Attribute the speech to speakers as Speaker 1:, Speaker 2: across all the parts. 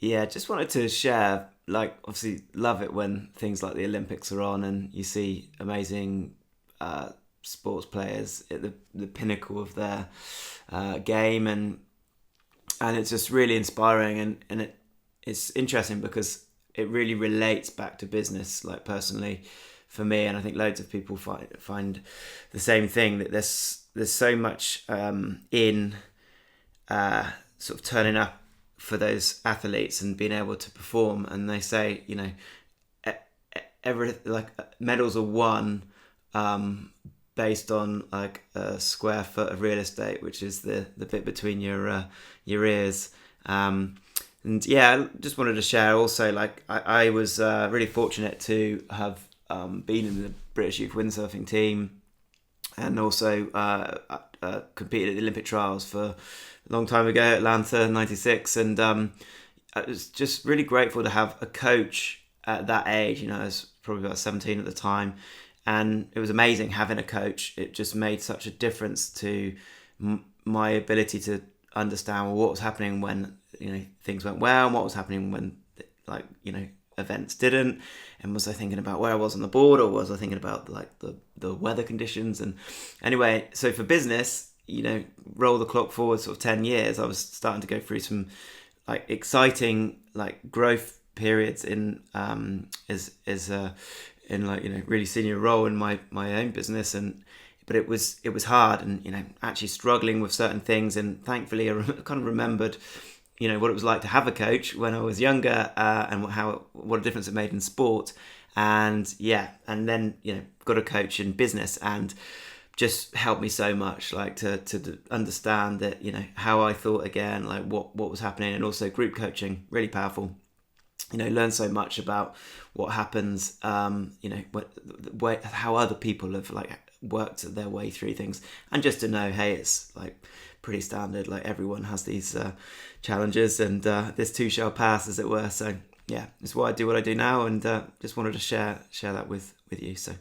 Speaker 1: Yeah, just wanted to share, like, obviously love it when things like the Olympics are on and you see amazing uh, sports players at the pinnacle of their game, and it's just really inspiring, and it's interesting because it really relates back to business, like personally for me, and I think loads of people find the same thing, that there's so much in sort of turning up for those athletes and being able to perform. And they say, e- every like medals are won based on like a square foot of real estate, which is the bit between your ears. And yeah, I just wanted to share also, like I was really fortunate to have been in the British youth windsurfing team, and also competed at the Olympic trials for a long time ago, Atlanta '96, and I was just really grateful to have a coach at that age. I was probably about 17 at the time, and it was amazing having a coach. It just made such a difference to my ability to understand what was happening when things went well, and what was happening when events didn't, and was I thinking about where I was on the board, or was I thinking about like the weather conditions? And anyway, so for business, roll the clock forward sort of 10 years, I was starting to go through some like exciting like growth periods in as in like really senior role in my own business. And but it was hard, and actually struggling with certain things, and thankfully I kind of remembered what it was like to have a coach when I was younger, and what a difference it made in sport. And yeah, and then got a coach in business, and just helped me so much, like to understand that how I thought again, like what was happening. And also group coaching, really powerful. Learn so much about what happens, how other people have like worked their way through things, and just to know, hey, it's like pretty standard, like everyone has these challenges, and this too shall pass, as it were. So yeah, it's why I do what I do now, and just wanted to share that with you. So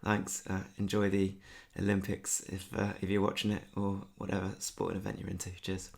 Speaker 1: thanks. Enjoy the Olympics if you're watching it, or whatever sporting event you're into. Cheers.